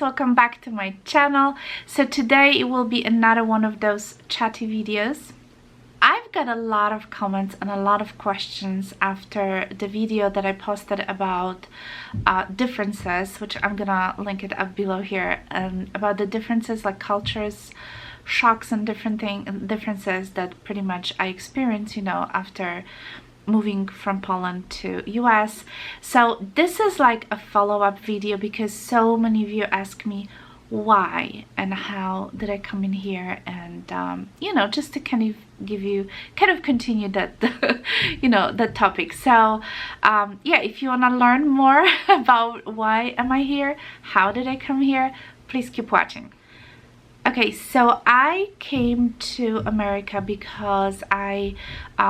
welcome back to my channel. So today it will be another one of those chatty videos. I've got a lot of comments and a lot of questions after the video that I posted about differences, which I'm gonna link it up below here, and about the differences like cultures, shocks and differences that pretty much I experienced, you know, after moving from Poland to US. So this is like a follow-up video because so many of you ask me why and how did I come in here, and you know, just to kind of give you continue that you know, the topic. So yeah, if you want to learn more about why am I here, how did I come here, please keep watching. Okay, so I came to America because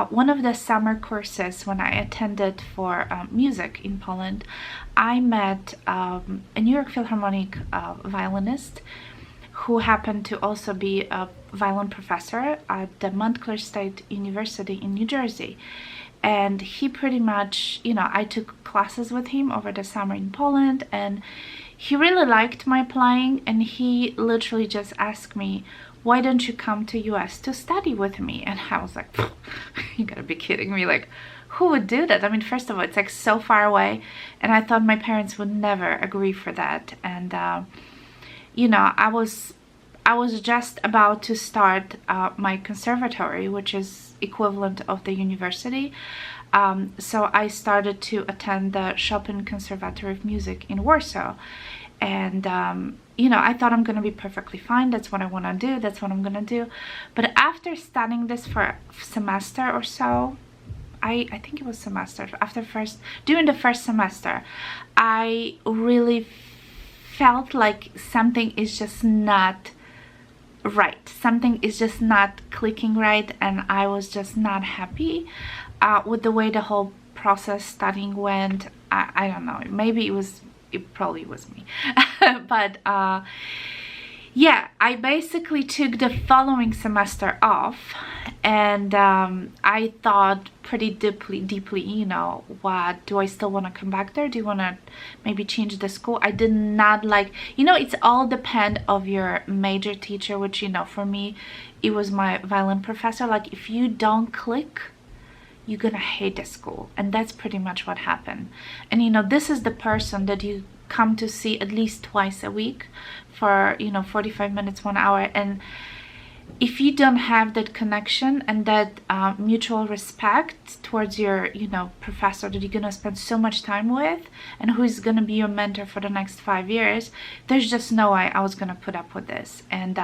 one of the summer courses when I attended for music in Poland, I met a New York Philharmonic violinist who happened to also be a violin professor at the Montclair State University in New Jersey. And he pretty much, you know, I took classes with him over the summer in Poland, and he really liked my playing, and he literally just asked me, why don't you come to US to study with me? And I was like, you gotta be kidding me, like who would do that? I mean, first of all, it's like so far away, and I thought my parents would never agree for that. And you know, I was just about to start my conservatory, which is equivalent of the university. So I started to attend the Chopin Conservatory of Music in Warsaw, and you know, I thought I'm gonna be perfectly fine. That's what I want to do. That's what I'm gonna do. But after studying this for a semester or so, I think it was semester. During the first semester, I really felt like something is just not right. Something is just not clicking right, and I was just not happy with the way the whole process studying went. I don't know, maybe it probably was me. But yeah, I basically took the following semester off, and I thought pretty deeply, you know, what do I still want to come back there? Do you want to maybe change the school? I did not like, you know, it's all depend of your major teacher, which, you know, for me it was my violin professor. Like, if you don't click, you're gonna hate the school, and that's pretty much what happened. And you know, this is the person that you come to see at least twice a week for, you know, 45 minutes, 1 hour, and if you don't have that connection and that mutual respect towards your, you know, professor that you're gonna spend so much time with and who is gonna be your mentor for the next 5 years, there's just no way I was gonna put up with this. And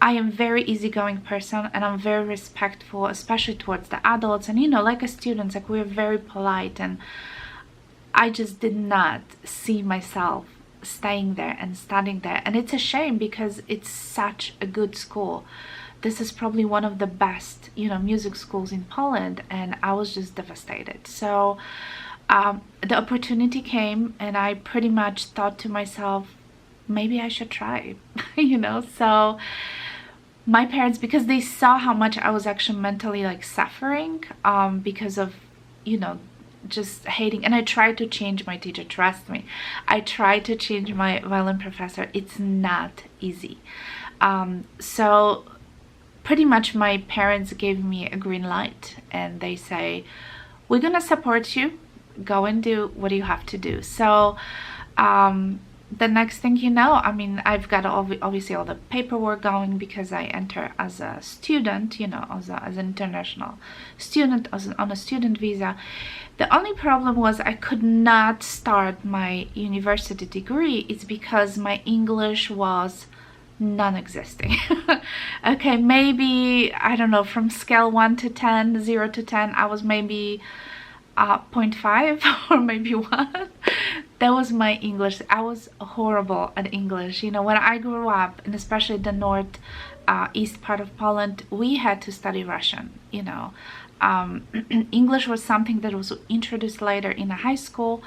I am very easygoing person, and I'm very respectful, especially towards the adults, and you know, like as students, like we're very polite, and I just did not see myself staying there and studying there. And it's a shame because it's such a good school. This is probably one of the best, you know, music schools in Poland, and I was just devastated. So the opportunity came, and I pretty much thought to myself, maybe I should try. You know, so my parents, because they saw how much I was actually mentally like suffering because of, you know, just hating, and I tried to change my teacher, trust me, I tried to change my violin professor. It's not easy. So pretty much my parents gave me a green light, and they say, we're gonna support you, go and do what you have to do. So the next thing you know, I mean, I've got obviously all the paperwork going because I enter as a student, you know, as an international student, on a student visa. The only problem was I could not start my university degree. It's because my English was non-existing. Okay, maybe, I don't know, from scale 1 to 10, 0 to 10, I was maybe 0.5 or maybe 1. That was my English. I was horrible at English. You know, when I grew up, and especially the north east part of Poland, we had to study Russian, you know. English was something that was introduced later in a high school,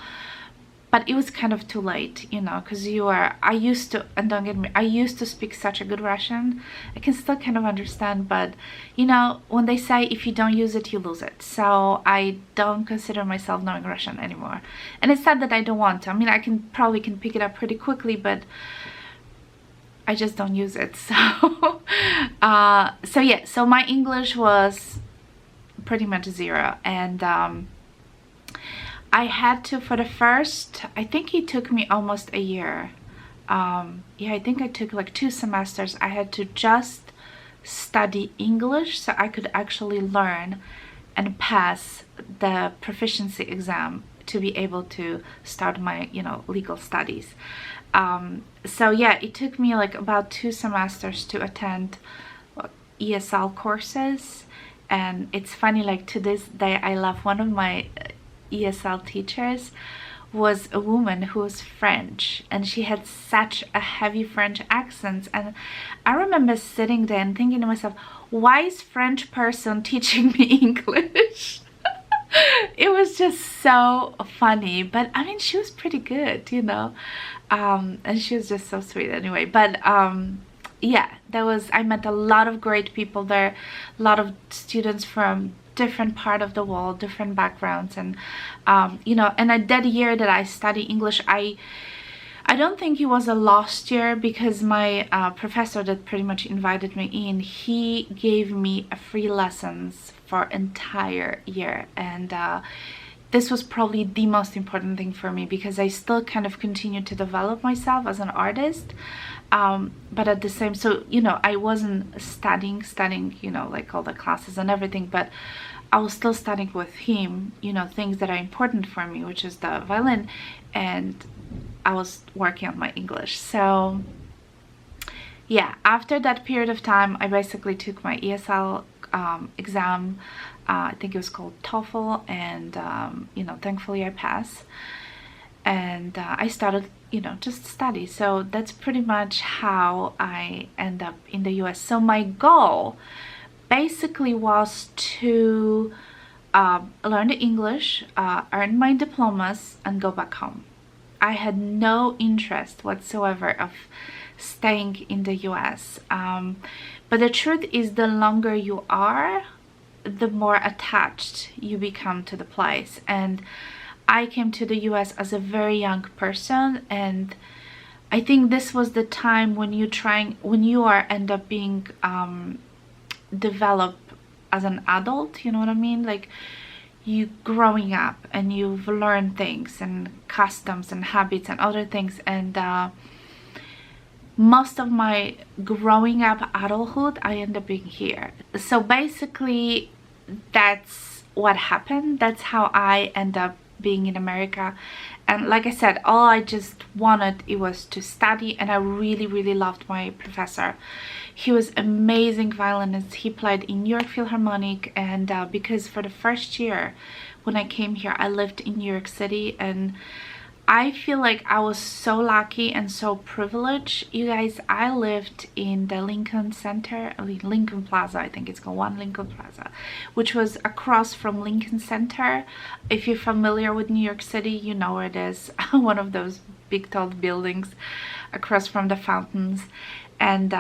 but it was kind of too late, you know, because I used to, and don't get me, I used to speak such a good Russian. I can still kind of understand, but you know, when they say if you don't use it, you lose it. So I don't consider myself knowing Russian anymore. And it's not that I don't want to. I mean, I probably can pick it up pretty quickly, but I just don't use it. So so yeah, so my English was pretty much zero, and I had to, for the first, I think it took me almost a year. Yeah, I think I took like 2 semesters. I had to just study English so I could actually learn and pass the proficiency exam to be able to start my, you know, legal studies. So yeah, it took me like about 2 semesters to attend ESL courses. And it's funny, like to this day I love, one of my ESL teachers was a woman who was French, and she had such a heavy French accent. And I remember sitting there and thinking to myself, why is French person teaching me English? It was just so funny. But I mean, she was pretty good, you know, and she was just so sweet anyway. But yeah, I met a lot of great people there, a lot of students from different part of the world, different backgrounds. And you know, and that year that I studied English, I don't think it was a lost year, because my professor that pretty much invited me in, he gave me a free lessons for entire year. And this was probably the most important thing for me, because I still kind of continued to develop myself as an artist. But at the same, so, you know, I wasn't studying, you know, like all the classes and everything, but I was still studying with him, you know, things that are important for me, which is the violin, and I was working on my English. So yeah, after that period of time, I basically took my ESL exam. I think it was called TOEFL, and you know, thankfully I passed. And I started, you know, just study. So that's pretty much how I end up in the US. So my goal basically was to learn the English, earn my diplomas, and go back home. I had no interest whatsoever of staying in the US. But the truth is, the longer you are, the more attached you become to the place. And I came to the US as a very young person, and I think this was the time when you end up being developed as an adult, you know what I mean? Like, you growing up and you've learned things and customs and habits and other things. And most of my growing up adulthood, I end up being here. So basically that's what happened. That's how I end up being in America. And like I said, all I just wanted, it was to study. And I really loved my professor. He was amazing violinist. He played in New York Philharmonic. And because for the first year when I came here, I lived in New York City, and I feel like I was so lucky and so privileged. You guys, I lived in the Lincoln Center, Lincoln Plaza, I think it's called, One Lincoln Plaza, which was across from Lincoln Center. If you're familiar with New York City, you know where it is. One of those big tall buildings across from the fountains. And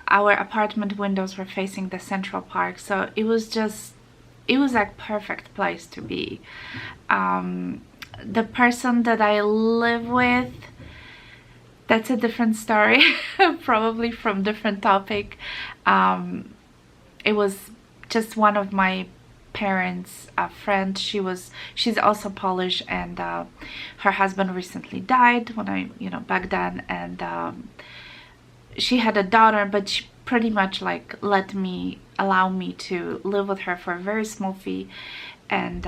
our apartment windows were facing the Central Park. So it was like perfect place to be. The person that I live with, that's a different story, probably from different topic. It was just one of my parents' friends. She's also Polish, and her husband recently died when back then, and she had a daughter, but she pretty much like allow me to live with her for a very small fee. And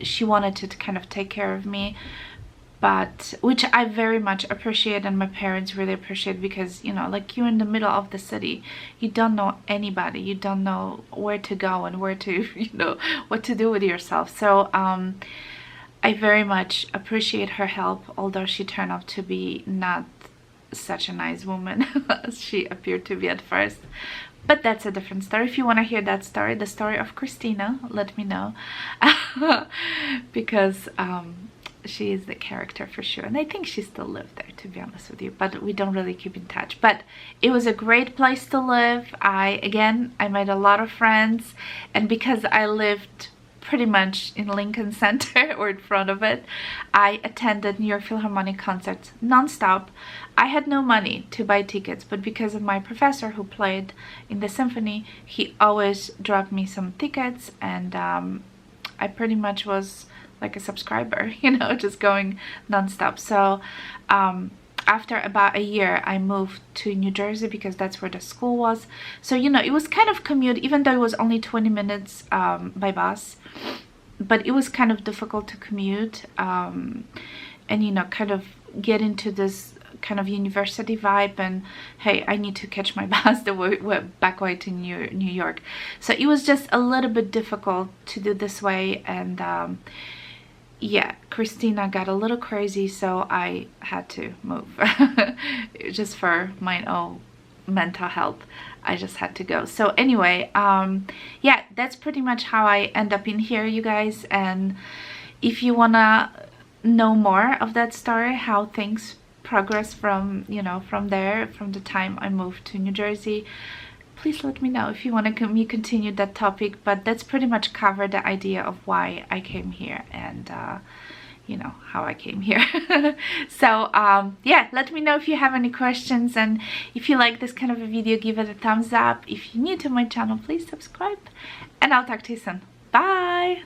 she wanted to kind of take care of me, but which I very much appreciate, and my parents really appreciate, because like, you're in the middle of the city, you don't know anybody, you don't know where to go and where to what to do with yourself. So I very much appreciate her help, although she turned out to be not such a nice woman as she appeared to be at first. But that's a different story. If you want to hear that story, the story of Christina, let me know. Because she is the character for sure. And I think she still lived there, to be honest with you. But we don't really keep in touch. But it was a great place to live. I made a lot of friends. And because I lived pretty much in Lincoln Center or in front of it. I attended New York Philharmonic concerts non-stop. I had no money to buy tickets, but because of my professor who played in the symphony, he always dropped me some tickets, and I pretty much was like a subscriber, you know, just going non-stop. So after about a year, I moved to New Jersey because that's where the school was. So, you know, it was kind of commute, even though it was only 20 minutes by bus, but it was kind of difficult to commute and, you know, kind of get into this kind of university vibe, and hey, I need to catch my bus the way back way to New York. So it was just a little bit difficult to do this way, and yeah, Christina got a little crazy, so I had to move. Just for my own mental health, I just had to go. So anyway, yeah, that's pretty much how I end up in here, you guys. And if you wanna know more of that story, how things progress from, you know, from there, from the time I moved to New Jersey, please let me know if you want to me continue that topic. But that's pretty much cover the idea of why I came here, and you know, how I came here. So yeah, let me know if you have any questions, and if you like this kind of a video, give it a thumbs up. If you're new to my channel, please subscribe, and I'll talk to you soon. Bye.